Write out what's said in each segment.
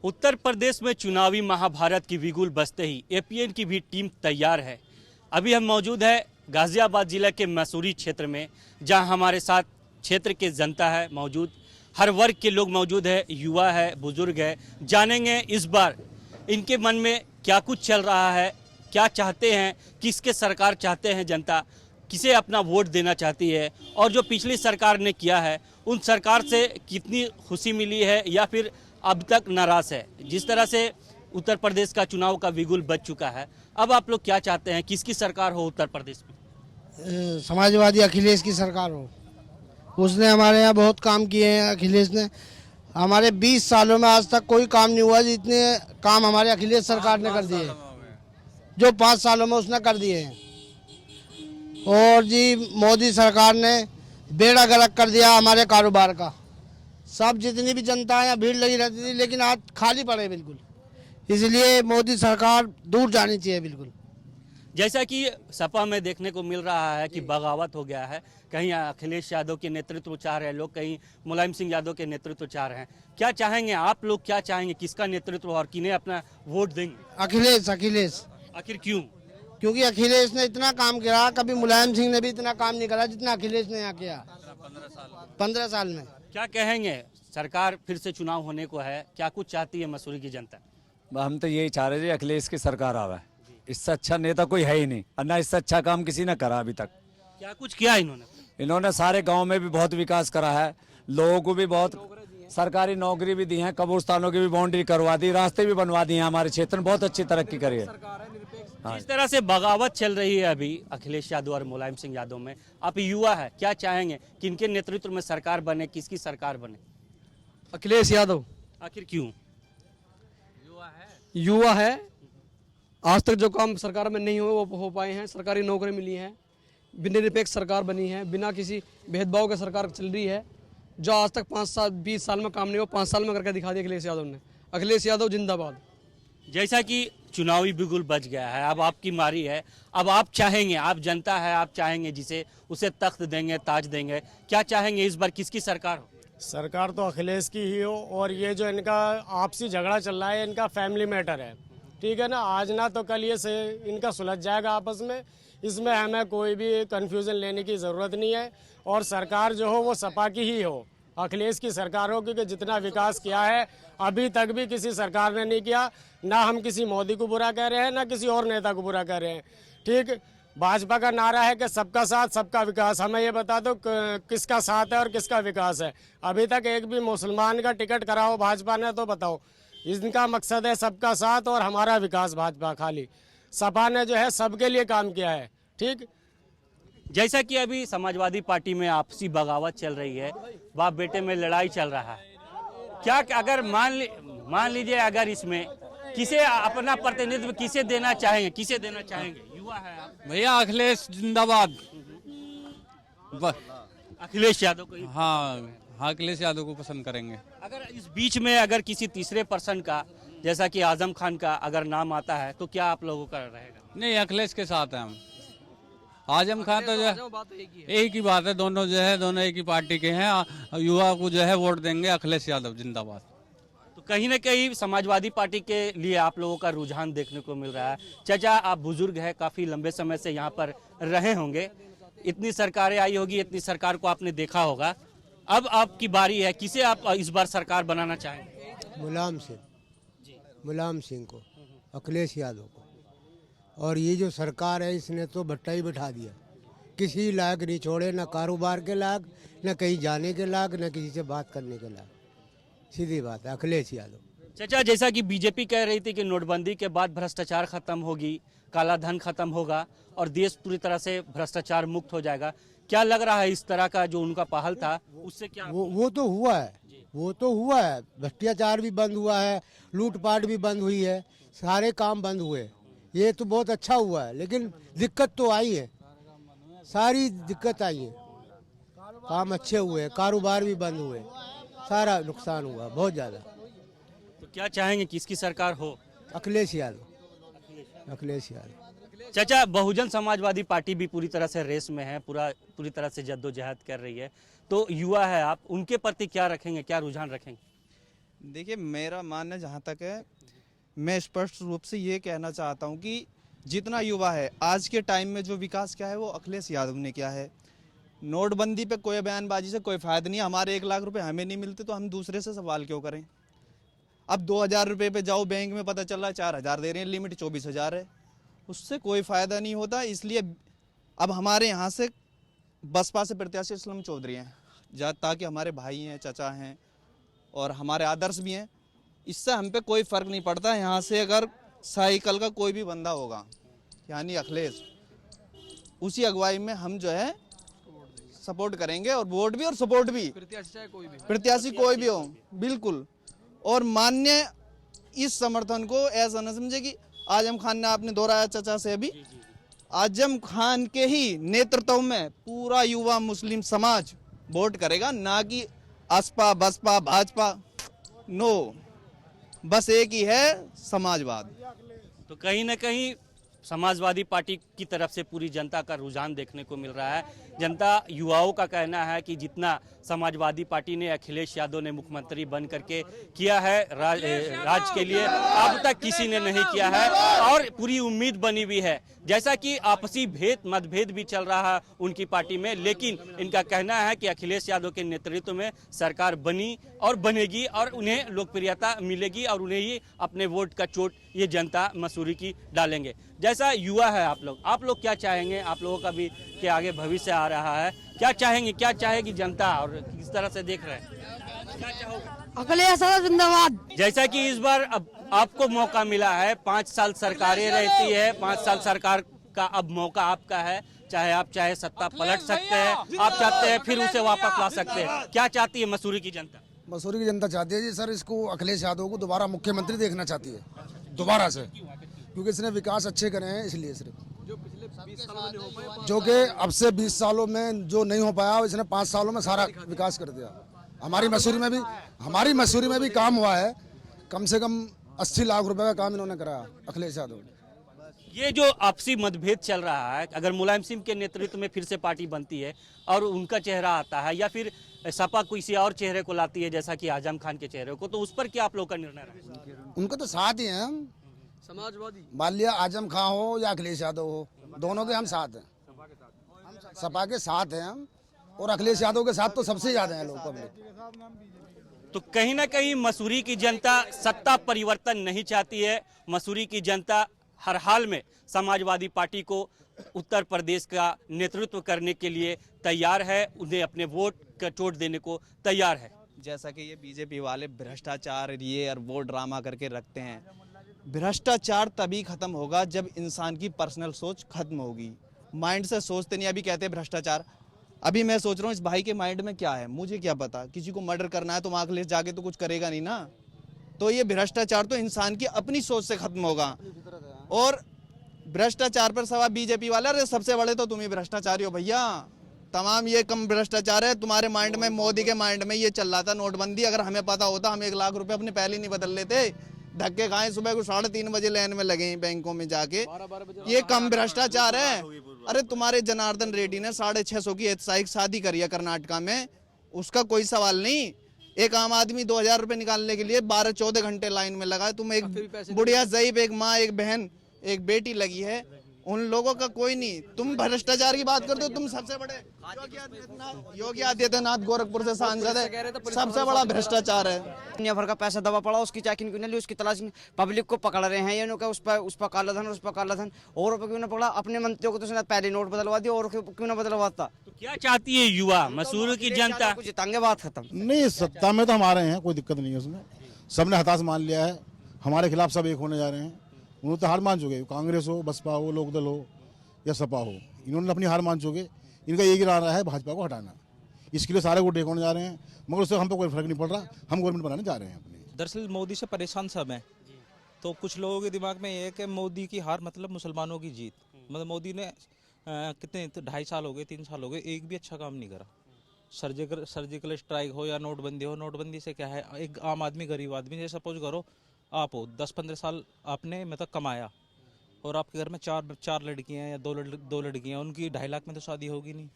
उत्तर प्रदेश में चुनावी महाभारत की बिगुल बजते ही एपीएन की भी टीम तैयार है। अभी हम मौजूद है गाजियाबाद जिला के मसूरी क्षेत्र में, जहां हमारे साथ क्षेत्र के जनता है मौजूद, हर वर्ग के लोग मौजूद है, युवा है, बुजुर्ग है। जानेंगे इस बार इनके मन में क्या कुछ चल रहा है, क्या चाहते हैं, किसके सरकार चाहते हैं जनता, किसे अपना वोट देना चाहती है, और जो पिछली सरकार ने किया है उन सरकार से कितनी खुशी मिली है या फिर अब तक नाराज है। जिस तरह से उत्तर प्रदेश का चुनाव का बिगुल बज चुका है, अब आप लोग क्या चाहते हैं, किसकी सरकार हो उत्तर प्रदेश में? समाजवादी अखिलेश की सरकार हो। उसने हमारे यहाँ बहुत काम किए हैं। अखिलेश ने हमारे 20 सालों में आज तक कोई काम नहीं हुआ जितने काम हमारे अखिलेश सरकार ने कर दिए, जो 5 सालों में उसने कर दिए हैं। और जी मोदी सरकार ने बेड़ा गर्क कर दिया हमारे कारोबार का। सब जितनी भी जनता है भीड़ लगी रहती थी, लेकिन आज खाली पड़े बिल्कुल। इसलिए मोदी सरकार दूर जानी चाहिए बिल्कुल। जैसा कि सपा में देखने को मिल रहा है कि बगावत हो गया है, कहीं अखिलेश यादव के नेतृत्व चाह रहे हैं लोग, कहीं मुलायम सिंह यादव के नेतृत्व चाह रहे हैं। क्या चाहेंगे आप लोग, क्या चाहेंगे, किसका नेतृत्व और किन्हें अपना वोट देंगे? अखिलेश। अखिलेश। आखिर क्यों? क्योंकि अखिलेश ने इतना काम किया, कभी मुलायम सिंह ने भी इतना काम नहीं करा जितना अखिलेश ने यहाँ किया 15 साल में। क्या कहेंगे, सरकार फिर से चुनाव होने को है, क्या कुछ चाहती है मसूरी की जनता? हम तो यही चाह रहे थे अखिलेश की सरकार आवे। इससे अच्छा नेता कोई है ही नहीं, और ना इससे अच्छा काम किसी ने करा अभी तक। क्या कुछ किया इन्होंने सारे गांव में भी बहुत विकास करा है, लोगों को भी बहुत सरकारी नौकरी भी दी है, कब्रिस्तानों की भी बाउंड्री करवा दी, रास्ते भी बनवा दिए हैं, हमारे क्षेत्र में बहुत अच्छी तरक्की करी है। इस तरह से बगावत चल रही है अभी अखिलेश यादव और मुलायम सिंह यादव में, आप युवा है, क्या चाहेंगे, किनके नेतृत्व में सरकार बने, किसकी सरकार बने? अखिलेश यादव। आखिर क्यों? युवा है, आज तक जो काम सरकार में नहीं हुए वो हो पाए हैं। सरकारी नौकरी मिली है, बिना निरपेक्ष सरकार बनी है, बिना किसी भेदभाव के सरकार चल रही है। जो आज तक 20 साल में काम नहीं हुआ, 5 साल में करके दिखा दिया अखिलेश यादव ने। अखिलेश यादव जिंदाबाद। जैसा कि चुनावी बिगुल बज गया है, अब आपकी मारी है, अब आप चाहेंगे, आप जनता है, आप चाहेंगे जिसे उसे तख्त देंगे, ताज देंगे, क्या चाहेंगे इस बार किसकी सरकार हो? सरकार तो अखिलेश की ही हो। और ये जो इनका आपसी झगड़ा चल रहा है, इनका फैमिली मैटर है, ठीक है ना। आज ना तो कल ये से इनका सुलझ जाएगा आपस में। इसमें हमें कोई भी कन्फ्यूज़न लेने की ज़रूरत नहीं है। और सरकार जो हो वो सपा की ही हो, अखिलेश की सरकार हो, क्योंकि जितना विकास किया है अभी तक भी किसी सरकार ने नहीं किया। ना हम किसी मोदी को बुरा कह रहे हैं, ना किसी और नेता को बुरा कह रहे हैं, ठीक। भाजपा का नारा है कि सबका साथ सबका विकास। हमें ये बता दो किसका साथ है और किसका विकास है। अभी तक एक भी मुसलमान का टिकट कराओ भाजपा ने तो बताओ। इनका मकसद है सबका साथ और हमारा विकास। भाजपा खाली, सपा ने जो है सबके लिए काम किया है, ठीक। जैसा कि अभी समाजवादी पार्टी में आपसी बगावत चल रही है, बाप बेटे में लड़ाई चल रहा है, क्या अगर मान लीजिए अगर इसमें किसे अपना प्रतिनिधित्व किसे देना चाहेंगे, किसे देना चाहेंगे? युवा है आप। भैया अखिलेश जिंदाबाद। अखिलेश यादव को? हाँ, अखिलेश यादव को पसंद करेंगे। अगर इस बीच में अगर किसी तीसरे पर्सन का, जैसा कि आजम खान का अगर नाम आता है, तो क्या आप लोगों का रहेगा? नहीं, अखिलेश के साथ है हम। आजम खान तो जो है एक ही बात है, दोनों जो है दोनों एक ही पार्टी के हैं। युवा को जो है वोट देंगे अखिलेश यादव जिंदाबाद। तो कहीं ना कहीं समाजवादी पार्टी के लिए आप लोगों का रुझान देखने को मिल रहा है। चाचा, आप बुजुर्ग हैं, काफी लंबे समय से यहाँ पर रहे होंगे, इतनी सरकारें आई होगी, इतनी सरकार को आपने देखा होगा, अब आपकी बारी है, किसे आप इस बार सरकार बनाना चाहेंगे? मुलायम सिंह को, अखिलेश यादव को। और ये जो सरकार है इसने तो भट्टा ही बैठा दिया, किसी लायक नहीं छोड़े, ना कारोबार के लायक, ना कहीं जाने के लायक, ना किसी से बात करने के लायक। सीधी बात है, अखिलेश यादव। चाचा, जैसा कि बीजेपी कह रही थी कि नोटबंदी के बाद भ्रष्टाचार खत्म होगी, काला धन खत्म होगा और देश पूरी तरह से भ्रष्टाचार मुक्त हो जाएगा, क्या लग रहा है इस तरह का जो उनका पहल था उससे क्या? वो तो हुआ है, वो तो हुआ है। भ्रष्टाचार भी बंद हुआ है, लूटपाट भी बंद हुई है, सारे काम बंद हुए, ये तो बहुत अच्छा हुआ है। लेकिन दिक्कत तो आई है, सारी दिक्कत आई है। काम अच्छे हुए, कारोबार भी बंद हुए, सारा नुकसान हुआ बहुत ज़्यादा। तो क्या चाहेंगे किसकी सरकार हो? अखिलेश यादव। अखिलेश यादव। चाचा, बहुजन समाजवादी पार्टी भी पूरी तरह से रेस में है, पूरी तरह से जद्दोजहद कर रही है, तो युवा है आप, उनके प्रति क्या रखेंगे, क्या रुझान रखेंगे? देखिए मेरा मानना जहाँ तक है, मैं स्पष्ट रूप से ये कहना चाहता हूँ कि जितना युवा है आज के टाइम में जो विकास क्या है वो अखिलेश यादव ने किया है। नोटबंदी पे कोई बयानबाजी से कोई फायदा नहीं। हमारे 1 लाख रुपए हमें नहीं मिलते तो हम दूसरे से सवाल क्यों करें। अब 2000 रुपये पे जाओ बैंक में, पता चल रहा है 4000 दे रहे हैं, लिमिट 24,000 है, उससे कोई फ़ायदा नहीं होता। इसलिए अब हमारे यहाँ से बसपा से प्रत्याशी असलम चौधरी हैं, ताकि हमारे भाई हैं, चचा हैं और हमारे आदर्श भी हैं, इससे हम पे कोई फ़र्क नहीं पड़ता। यहाँ से अगर साइकिल का कोई भी बंदा होगा यानी अखिलेश, उसी अगुवाई में हम जो है सपोर्ट करेंगे और वोट भी और सपोर्ट भी, प्रत्याशी कोई भी हो बिल्कुल। और मान्य इस समर्थन को ऐसा न समझे कि आजम खान ने आपने दोहराया चचा से अभी, आजम खान के ही नेतृत्व में पूरा युवा मुस्लिम समाज वोट करेगा, ना कि असपा बसपा भाजपा। नो, बस एक ही है, समाजवाद। तो कहीं ना कहीं समाजवादी पार्टी की तरफ से पूरी जनता का रुझान देखने को मिल रहा है। जनता, युवाओं का कहना है कि जितना समाजवादी पार्टी ने अखिलेश यादव ने मुख्यमंत्री बन करके किया है राज्य के लिए, अब तक किसी ने नहीं किया है और पूरी उम्मीद बनी हुई है। जैसा कि आपसी मतभेद भी चल रहा है उनकी पार्टी में, लेकिन इनका कहना है कि अखिलेश यादव के नेतृत्व में सरकार बनी और बनेगी और उन्हें लोकप्रियता मिलेगी और उन्हें ही अपने वोट का चोट ये जनता मसूरी की डालेंगे। जैसा युवा है आप लोग क्या चाहेंगे? आप लोगों का भी के आगे भविष्य आ रहा है, क्या चाहेंगे, क्या चाहेगी जनता और किस तरह से देख रहे हैं, क्या चाहोगे? अखिलेश यादव जिंदाबाद। जैसा कि इस बार अब आपको मौका मिला है, 5 साल सरकारें रहती है, 5 साल सरकार का अब मौका आपका है, चाहे सत्ता पलट सकते हैं, आप चाहते हैं फिर उसे वापस ला सकते हैं। क्या चाहती है मसूरी की जनता? मसूरी की जनता चाहती है जी सर, इसको अखिलेश यादव को दोबारा मुख्यमंत्री देखना चाहती है, दोबारा से, क्योंकि इसने विकास अच्छे करे हैं, इसलिए सिर्फ जो कि अब से 20 सालों में जो नहीं हो पाया इसने 5 सालों में सारा विकास कर दिया। हमारी मसूरी में भी काम हुआ है, कम से कम 80 लाख रुपए का काम इन्होंने कराया अखिलेश यादव ने। ये जो आपसी मतभेद चल रहा है, अगर मुलायम सिंह के नेतृत्व में फिर से पार्टी बनती है और उनका चेहरा आता है या फिर सपा किसी और चेहरे को लाती है जैसा कि आजम खान के चेहरे को, तो उस पर क्या आप लोग का निर्णय रहेगा? उनका तो साथ ही है हम, समाजवादी मान लिया आजम खान हो या अखिलेश यादव हो, दोनों के हम साथ हैं, सपा के साथ हैं हम, और अखिलेश यादव के साथ तो सबसे ज्यादा हैं लोग पब्लिक। तो कहीं ना कहीं मसूरी की जनता सत्ता परिवर्तन नहीं चाहती है। मसूरी की जनता हर हाल में समाजवादी पार्टी को उत्तर प्रदेश का नेतृत्व करने के लिए तैयार है, उन्हें अपने वोट का चोट देने को तैयार है। जैसा कि ये बीजेपी वाले भ्रष्टाचार ये और वो ड्रामा करके रखते हैं, भ्रष्टाचार तभी खत्म होगा जब इंसान की पर्सनल सोच खत्म होगी, माइंड से सोचते नहीं। अभी कहते हैं भ्रष्टाचार, अभी मैं सोच रहा हूँ इस भाई के माइंड में क्या है, मुझे क्या पता। किसी को मर्डर करना है तो वहाँ अखिलेश जाके तो कुछ करेगा नहीं ना। तो ये भ्रष्टाचार तो इंसान की अपनी सोच से खत्म होगा। और भ्रष्टाचार पर सवाल बीजेपी वाला, अरे सबसे बड़े तो तुम ही भ्रष्टाचारी हो भैया, तमाम ये कम भ्रष्टाचार है तुम्हारे माइंड में। मोदी के माइंड में ये चल रहा था नोटबंदी, अगर हमें पता होता हम 1 लाख रुपए अपने पहले नहीं बदल लेते। धक्के खाए, सुबह को 3:30 बजे लाइन में लगे बैंकों में जाके, ये कम भ्रष्टाचार है। अरे तुम्हारे जनार्दन रेड्डी ने 650 की ऐतिहासिक शादी करी है कर्नाटका में, उसका कोई सवाल नहीं। एक आम आदमी 2000 रुपए निकालने के लिए 12-14 घंटे लाइन में लगा है। तुम एक बुढ़िया ज़ईफ, एक माँ, एक बहन, एक बेटी लगी है, उन लोगों का कोई नहीं। तुम भ्रष्टाचार की बात करते हो, तुम सबसे बड़े योगी आदित्यनाथ गोरखपुर से सांसद है, सबसे बड़ा भ्रष्टाचार है। दुनिया भर का पैसा दबा पड़ा, उसकी चेकिंग क्यों नहीं ली, उसकी तलाश पब्लिक को पकड़ रहे हैं। ये उस पर काला धन, उस पर काला धन, और क्यों ना पकड़ा। अपने मंत्रियों को तो उसने पहले नोट बदलवा दिया, और क्यों ना बदलवाता। तो क्या चाहती है युवा मसूरी की जनता? कुछ जिताएंगे, बात खत्म। नहीं, सत्ता में तो हम आ रहे हैं, कोई दिक्कत नहीं है उसमें। सबने हताश मान लिया है, हमारे खिलाफ सब एक होने जा रहे हैं। उन्होंने तो हार मान चुके, कांग्रेस हो, बसपा हो, लोकदल हो या सपा हो, इन्होंने अपनी हार मान चुके। इनका एक ही इरादा है भाजपा को हटाना, इसके लिए सारे वोट एक होने जा रहे हैं, मगर उससे हम पे कोई फर्क नहीं पड़ रहा। हम गवर्नमेंट बनाने जा रहे हैं अपनी। दरअसल मोदी से परेशान सब हैं, तो कुछ लोगों के दिमाग में ये है कि मोदी की हार मतलब मुसलमानों की जीत। मतलब मोदी ने कितने 2.5 साल हो गए, 3 साल हो गए, एक भी अच्छा काम नहीं करा। सर्जिकल स्ट्राइक हो या नोटबंदी हो, नोटबंदी से क्या है, एक आम आदमी, गरीब आदमी, जैसे सपोज करो आप हो, 10-15 साल आपने मतलब कमाया और आपके घर में चार लड़कियां या दो लड़कियां, उनकी 2.5 लाख में तो शादी होगी नहीं।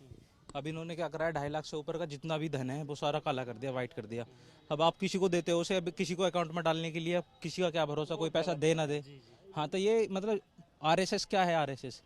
अब इन्होंने क्या करा है, 2.5 लाख से ऊपर का जितना भी धन है वो सारा काला कर दिया, वाइट कर दिया। अब आप किसी को देते हो उसे, अब किसी को अकाउंट में डालने के लिए किसी का क्या भरोसा, कोई पैसा दे ना दे। हाँ, तो ये मतलब आरएसएस क्या है, आरएसएस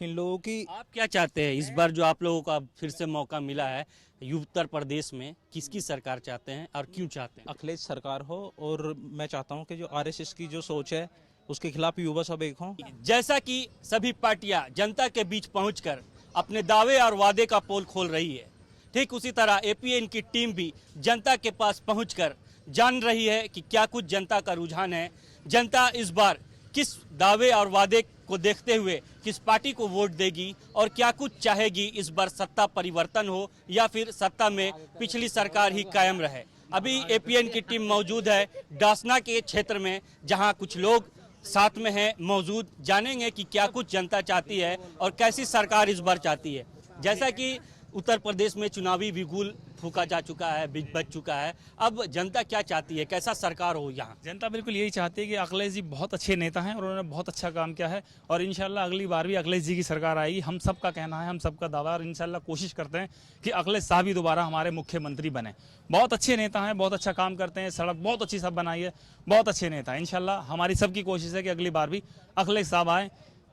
इन लोगों की। आप क्या चाहते हैं इस बार जो आप लोगों को अब फिर से मौका मिला है उत्तर प्रदेश में, किसकी सरकार चाहते हैं और क्यों चाहते हैं? अखिलेश सरकार हो, और मैं चाहता हूँ कि जो आरएसएस की जो सोच है उसके खिलाफ युवा सब एक हों। जैसा कि सभी पार्टियां जनता के बीच पहुंचकर अपने दावे और वादे का पोल खोल रही है, ठीक उसी तरह एपीएन की टीम भी जनता के पास पहुंचकर जान रही है कि क्या कुछ जनता का रुझान है, जनता इस बार किस दावे और वादे को देखते हुए किस पार्टी को वोट देगी और क्या कुछ चाहेगी, इस बार सत्ता परिवर्तन हो या फिर सत्ता में पिछली सरकार ही कायम रहे। अभी एपीएन की टीम मौजूद है डासना के क्षेत्र में, जहां कुछ लोग साथ में हैं मौजूद। जानेंगे कि क्या कुछ जनता चाहती है और कैसी सरकार इस बार चाहती है। जैसा कि उत्तर प्रदेश में चुनावी बिगुल फूका जा चुका है, बज चुका है, अब जनता क्या चाहती है, कैसा सरकार हो यहाँ? जनता बिल्कुल यही चाहती है कि अखिलेश जी बहुत अच्छे नेता हैं और उन्होंने बहुत अच्छा काम किया है और इंशाल्लाह अगली बार भी अखिलेश जी की सरकार आएगी। हम सबका कहना है, हम सबका दावा, और इंशाल्लाह कोशिश करते हैं कि अखिलेश साहब ही दोबारा हमारे मुख्यमंत्री बने। बहुत अच्छे नेता हैं, बहुत अच्छा काम करते हैं, सड़क बहुत अच्छी सब बनाई है, बहुत अच्छे नेता हैं। इंशाल्लाह हमारी सबकी कोशिश है कि अगली बार भी अखिलेश साहब आए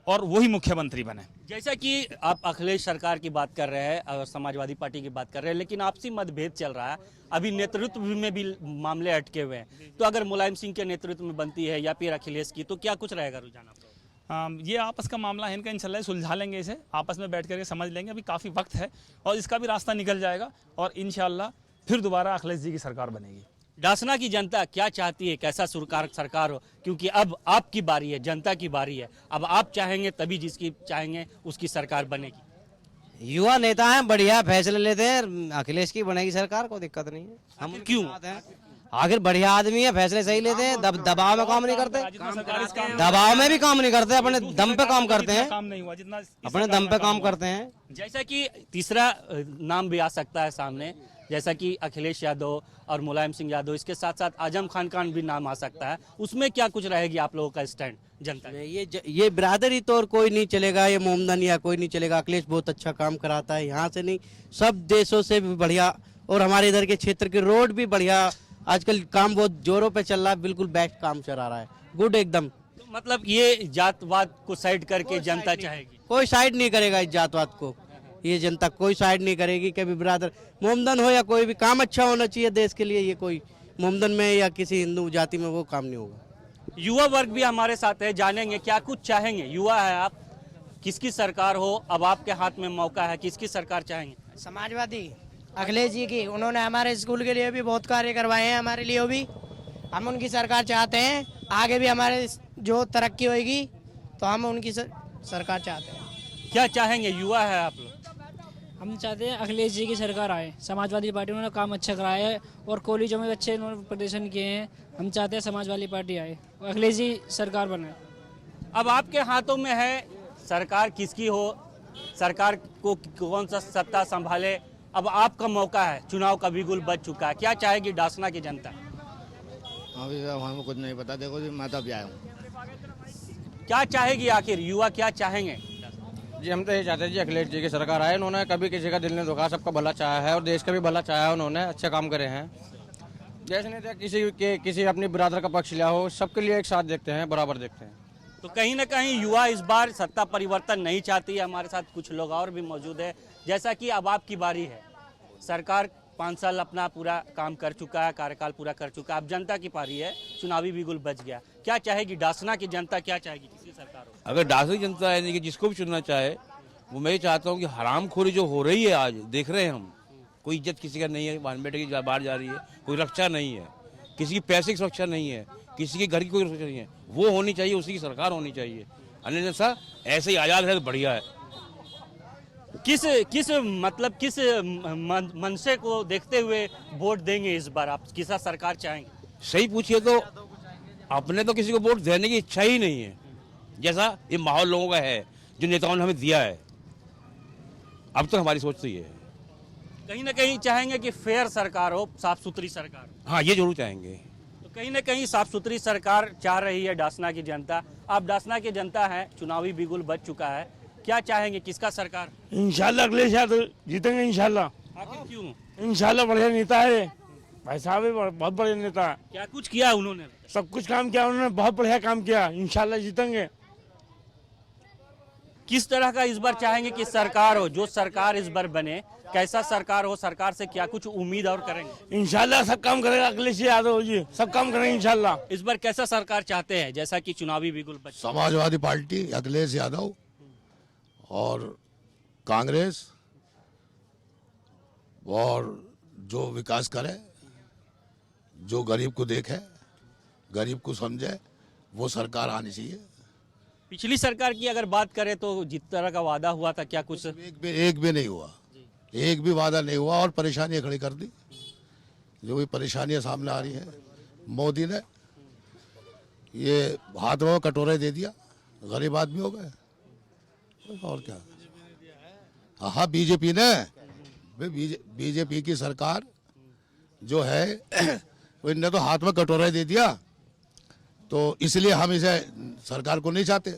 और वही मुख्यमंत्री बने। जैसा कि आप अखिलेश सरकार की बात कर रहे हैं और समाजवादी पार्टी की बात कर रहे हैं, लेकिन आपसी मतभेद चल रहा है, अभी नेतृत्व में भी मामले अटके हुए हैं। तो अगर मुलायम सिंह के नेतृत्व में बनती है या फिर अखिलेश की, तो क्या कुछ रहेगा रुझान आपका? ये आपस का मामला है इनका, इंशाल्लाह सुलझा लेंगे, इसे आपस में बैठ करके समझ लेंगे। अभी काफ़ी वक्त है और इसका भी रास्ता निकल जाएगा और इंशाल्लाह फिर दोबारा अखिलेश जी की सरकार बनेगी। डासना की जनता क्या चाहती है, कैसा सरकार हो, क्योंकि अब आपकी बारी है, जनता की बारी है। अब आप चाहेंगे तभी जिसकी चाहेंगे उसकी सरकार बनेगी। युवा नेता हैं, बढ़िया फैसले लेते हैं, अखिलेश की बनेगी सरकार, कोई दिक्कत नहीं है। हम क्यों? आखिर बढ़िया आदमी है, फैसले सही लेते हैं, दबाव में काम नहीं करते, दबाव में भी काम नहीं करते, अपने दम पे काम करते हैं, काम नहीं हुआ जितना अपने दम पे काम करते हैं। जैसा कि तीसरा नाम भी आ सकता है सामने, जैसा कि अखिलेश यादव और मुलायम सिंह यादव, इसके साथ साथ आजम खान का भी नाम आ सकता है। उसमें क्या कुछ रहेगी आप लोगों का स्टैंड जनता में? ये बिरादरी तो और कोई नहीं चलेगा, ये मोमदन या कोई नहीं चलेगा। अखिलेश बहुत अच्छा काम कराता है, यहाँ से नहीं सब देशों से भी बढ़िया, और हमारे इधर के क्षेत्र के रोड भी बढ़िया, आजकल काम बहुत जोरों पे चल रहा है, बिल्कुल बेस्ट काम चला रहा है, गुड एकदम। तो मतलब ये जातवाद को साइड करके जनता चाहेगी? कोई साइड नहीं करेगा इस जातवाद को, ये जनता कोई साइड नहीं करेगी। कभी बिरादर मोमदन हो या कोई भी, काम अच्छा होना चाहिए देश के लिए। ये कोई मोमदन में या किसी हिंदू जाति में वो काम नहीं होगा। युवा वर्ग भी हमारे साथ है, जानेंगे क्या कुछ चाहेंगे। युवा है आप, किसकी सरकार हो, अब आपके हाथ में मौका है, किसकी सरकार चाहेंगे? समाजवादी अखिलेश जी की, उन्होंने हमारे स्कूल के लिए भी बहुत कार्य करवाए हैं, हमारे लिए भी। हम उनकी सरकार चाहते हैं, आगे भी हमारे जो तरक्की होगी तो हम उनकी सरकार चाहते हैं। क्या चाहेंगे, युवा है आप लोग? हम चाहते हैं अखिलेश जी की सरकार आए। समाजवादी पार्टी उन्होंने काम अच्छा कराया है और कॉलेजों में अच्छे उन्होंने प्रदर्शन किए हैं। हम चाहते हैं समाजवादी पार्टी आए और अखिलेश जी सरकार बनाए। अब आपके हाथों में है सरकार किसकी हो, सरकार को कौन सा सत्ता संभाले। अब आपका मौका है, चुनाव का बिगुल बज चुका है, क्या चाहेगी डासना की जनता? अभी हमें कुछ नहीं पता, देखो जी मैं तो अभी आया हूँ। क्या चाहेगी आखिर युवा, क्या चाहेंगे? जी हम तो ये चाहते हैं जी अखिलेश जी की सरकार आए। उन्होंने कभी किसी का दिल नहीं दुखा, सबका भला चाहा है और देश का भी भला चाहा है। उन्होंने अच्छे काम करे हैं, जैसे नहीं था किसी अपनी बिरादर का पक्ष लिया हो, सबके लिए एक साथ देखते हैं, बराबर देखते हैं। तो कहीं ना कहीं युवा इस बार सत्ता परिवर्तन नहीं चाहती है। हमारे साथ कुछ लोग और भी मौजूद है। जैसा कि अब आपकी बारी है, सरकार 5 साल अपना पूरा काम कर चुका है, कार्यकाल पूरा कर चुका है, अब जनता की पारी है, चुनावी बिगुल बच गया। क्या चाहेगी डासना की जनता, क्या चाहेगी, किसकी सरकार हो? अगर डासना की जनता है कि जिसको भी चुनना चाहे, वो मैं चाहता हूँ कि हरामखोरी जो हो रही है आज देख रहे हैं हम, कोई इज्जत किसी का नहीं है, बहन बेटे की बाहर जा रही है, कोई रक्षा नहीं है, किसी की पैसे की सुरक्षा नहीं है, किसी के घर की कोई सुरक्षा नहीं है, वो होनी चाहिए, उसी की सरकार होनी चाहिए। अन्यथा ऐसे ही आजाद है तो बढ़िया है। किस मनसे को देखते हुए वोट देंगे इस बार, आप किसा सरकार चाहेंगे? सही पूछिए तो अपने तो किसी को वोट देने की इच्छा ही नहीं है, जैसा ये माहौल लोगों का है जो नेताओं ने हमें दिया है। अब तक हमारी सोच तो ये है, कहीं ना कहीं चाहेंगे कि फेयर सरकार हो, साफ सुथरी सरकार। हाँ, ये जरूर चाहेंगे। तो कहीं ना कहीं साफ सुथरी सरकार चाह रही है डासना की जनता। अब डासना की जनता है, चुनावी बिगुल बज चुका है, क्या चाहेंगे, किसका सरकार? इंशाल्लाह अखिलेश यादव जीतेंगे इंशाल्लाह। आखिर क्यों? इंशाल्लाह बढ़िया नेता है भाई साहब, बहुत बढ़िया नेता है। क्या कुछ किया उन्होंने? सब कुछ काम किया उन्होंने, बहुत बढ़िया काम किया, इंशाल्लाह जीतेंगे। किस तरह का इस बार चाहेंगे कि सरकार हो, जो सरकार इस बार बने, कैसा सरकार हो, सरकार से क्या कुछ उम्मीद और करेंगे? इंशाल्लाह सब काम करेगा अखिलेश यादव जी, सब काम करेंगे इंशाल्लाह। इस बार कैसा सरकार चाहते हैं, जैसा कि चुनावी बिगुल बच? समाजवादी पार्टी, अखिलेश यादव और कांग्रेस, और जो विकास करे, जो गरीब को देखे, गरीब को समझे, वो सरकार आनी चाहिए। पिछली सरकार की अगर बात करें तो जिस तरह का वादा हुआ था, क्या कुछ? एक भी नहीं हुआ, एक भी वादा नहीं हुआ, और परेशानियां खड़ी कर दी। जो भी परेशानियां सामने आ रही हैं, मोदी ने ये हाथ में कटोरे दे दिया, गरीब आदमी हो गए, और क्या। हाँ, बीजेपी ने, बीजेपी की सरकार जो है इनने तो हाथ में कटोरा दे दिया, तो इसलिए हम इसे सरकार को नहीं चाहते।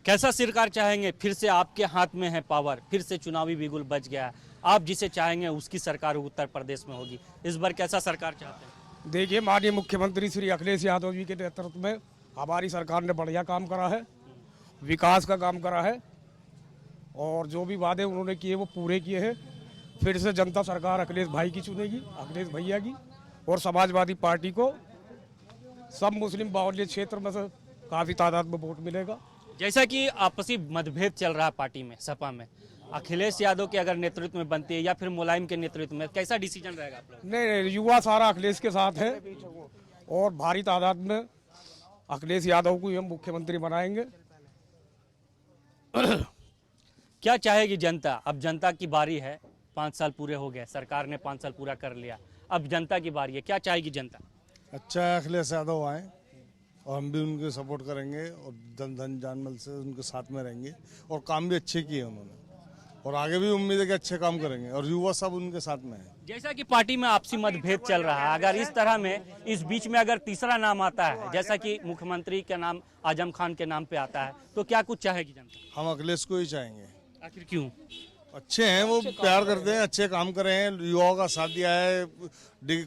कैसा सरकार चाहेंगे? फिर से आपके हाथ में है पावर, फिर से चुनावी बिगुल बच गया है, आप जिसे चाहेंगे उसकी सरकार उत्तर प्रदेश में होगी। इस बार कैसा सरकार चाहते हैं? देखिए, माननीय मुख्यमंत्री श्री अखिलेश यादव जी के नेतृत्व में हमारी सरकार ने बढ़िया काम करा है, विकास का काम करा है, और जो भी वादे उन्होंने किए वो पूरे किए हैं। फिर से जनता सरकार अखिलेश भाई की चुनेगी, अखिलेश भैया की, और समाजवादी पार्टी को सब मुस्लिम बाहुल्य क्षेत्र में से काफ़ी तादाद में वोट मिलेगा। जैसा कि आपसी मतभेद चल रहा है पार्टी में, सपा में, अखिलेश यादव के अगर नेतृत्व में बनती है या फिर मुलायम के नेतृत्व में, कैसा डिसीजन रहेगा आप लोग? नहीं, युवा सारा अखिलेश के साथ है, और भारी तादाद में अखिलेश यादव को ही हम मुख्यमंत्री बनाएंगे। क्या चाहेगी जनता? अब जनता की बारी है, 5 साल पूरे हो गए, सरकार ने 5 साल पूरा कर लिया, अब जनता की बारी है, क्या चाहेगी जनता? अच्छा है अखिलेश यादव आए, और हम भी उनके सपोर्ट करेंगे, और धन जानमाल से उनके साथ में रहेंगे, और काम भी अच्छे किए उन्होंने, और आगे भी उम्मीद है कि अच्छे काम करेंगे, और युवा सब उनके साथ में है। जैसा कि पार्टी में आपसी मतभेद चल रहा है, अगर इस तरह में, इस बीच में अगर तीसरा नाम आता है, जैसा कि मुख्यमंत्री का नाम आजम खान के नाम पे आता है, तो क्या कुछ चाहेगी जनता? हम अखिलेश को ही चाहेंगे। आखिर क्यों? अच्छे हैं, वो प्यार करते हैं, अच्छे काम कर रहे हैं, युवाओं का साथ दिया है,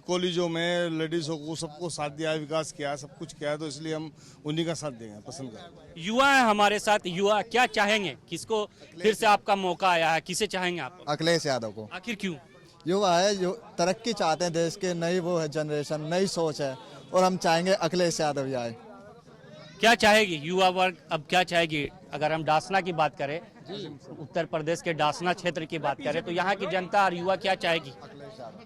कॉलेजों में लेडीजों को सबको साथ दिया है, विकास किया है, सब कुछ किया है, तो इसलिए हम उन्हीं का साथ देंगे, पसंद करेंगे। युवा है हमारे साथ, युवा क्या चाहेंगे, किसको फिर से आपका मौका आया है, किसे चाहेंगे आप? अखिलेश यादव को। आखिर क्यों? युवा है, जो तरक्की चाहते हैं देश के, नई वो है जनरेशन, नई सोच है, और हम चाहेंगे अखिलेश यादव ही आए। क्या चाहेगी युवा वर्ग, अब क्या चाहेगी? अगर हम डासना की बात करें, उत्तर प्रदेश के डासना क्षेत्र की बात करें, तो यहाँ की जनता और युवा क्या चाहेगी?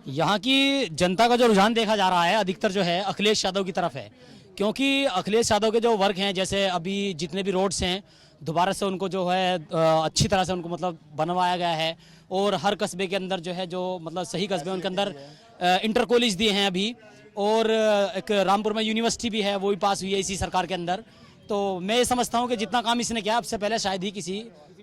यहाँ की जनता का जो रुझान देखा जा रहा है, अधिकतर जो है अखिलेश यादव की तरफ है, क्योंकि अखिलेश यादव के जो वर्क हैं, जैसे अभी जितने भी रोड्स हैं, दोबारा से उनको जो है अच्छी तरह से उनको मतलब बनवाया गया है, और हर कस्बे के अंदर जो है, जो मतलब सही कस्बे उनके अंदर इंटर कॉलेज दिए हैं अभी, और एक रामपुर में यूनिवर्सिटी भी है, वो भी पास हुई है इसी सरकार के अंदर। तो मैं ये समझता हूँ कि जितना काम इसने किया, आपसे पहले शायद ही किसी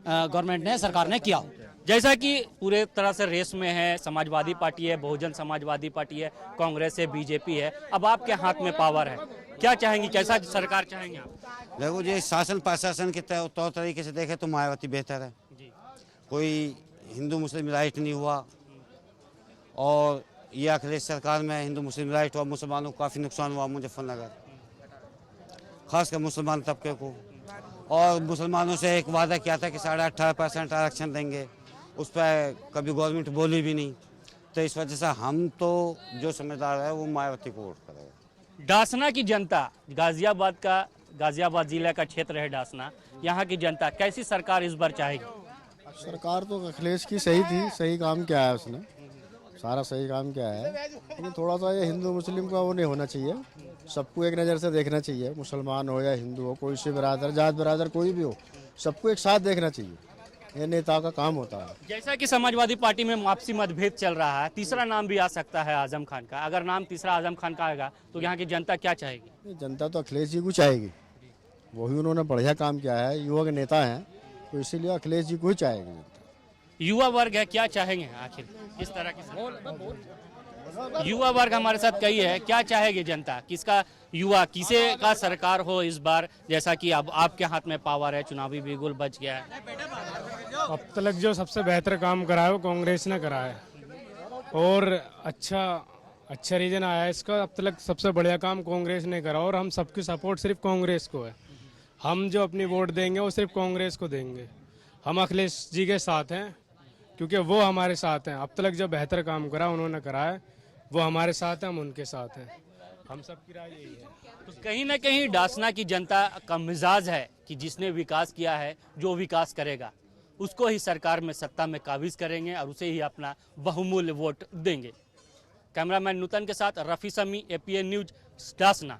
गवर्नमेंट ने, सरकार ने किया। जैसा कि पूरे तरह से रेस में है, समाजवादी पार्टी है, बहुजन समाजवादी पार्टी है, कांग्रेस है, बीजेपी है, अब आपके हाथ में पावर है, क्या चाहेंगी, कैसा सरकार चाहेंगे आप? देखो जी, शासन प्रशासन के तौर तरीके से देखे तो मायावती बेहतर है। कोई हिंदू मुस्लिम राइट नहीं हुआ, और ये अखिलेश सरकार में हिंदू मुस्लिम राइट हुआ, मुसलमानों को काफ़ी नुकसान हुआ मुजफ्फरनगर, खासकर मुसलमान तबके को। और मुसलमानों से एक वादा किया था कि 18.5% आरक्षण देंगे, उस पर कभी गवर्नमेंट बोली भी नहीं, तो इस वजह से हम तो जो समझदार है वो मायावती को वोट करेगा। डासना की जनता, गाजियाबाद जिला का क्षेत्र है डासना, यहाँ की जनता कैसी सरकार इस बार चाहेगी? सरकार तो अखिलेश की सही थी, सही काम किया है उसने, सारा सही काम किया है, लेकिन थोड़ा सा ये हिंदू मुस्लिम का वो नहीं होना चाहिए, सबको एक नज़र से देखना चाहिए, मुसलमान हो या हिंदू हो, कोई से बिरादर, जात बिरादर कोई भी हो, सबको एक साथ देखना चाहिए, ये नेता का काम होता है। जैसा कि समाजवादी पार्टी में आपसी मतभेद चल रहा है, तीसरा नाम भी आ सकता है आजम खान का, अगर नाम तीसरा आजम खान का आएगा तो यहाँ की जनता क्या चाहेगी? जनता तो अखिलेश जी को चाहेगी, वही उन्होंने बढ़िया काम किया है, युवा के नेता हैं, तो इसीलिए अखिलेश जी को ही चाहेगी। युवा वर्ग है, क्या चाहेंगे आखिर इस तरह की? युवा वर्ग हमारे साथ कई है, क्या चाहेगी जनता, किसका युवा किसे का सरकार हो इस बार, जैसा कि अब आपके हाथ में पावर है, चुनावी बिगुल बच गया है। अब तक जो सबसे बेहतर काम करा है वो कांग्रेस ने करा है और अच्छा रीजन आया है इसका। अब तक सबसे बढ़िया काम कांग्रेस ने करा और हम सबकी सपोर्ट सिर्फ कांग्रेस को है। हम जो अपनी वोट देंगे वो सिर्फ कांग्रेस को देंगे। हम अखिलेश जी के साथ हैं क्योंकि वो हमारे साथ हैं। अब तक जो बेहतर काम करा उन्होंने करा है, वो हमारे साथ हैं, हम उनके साथ हैं। हम सबकी राय यही है। तो कहीं ना कहीं डासना की जनता का मिजाज है कि जिसने विकास किया है, जो विकास करेगा उसको ही सरकार में सत्ता में काबिज करेंगे और उसे ही अपना बहुमूल्य वोट देंगे। कैमरामैन नूतन के साथ रफी समी, APN न्यूज, डासना।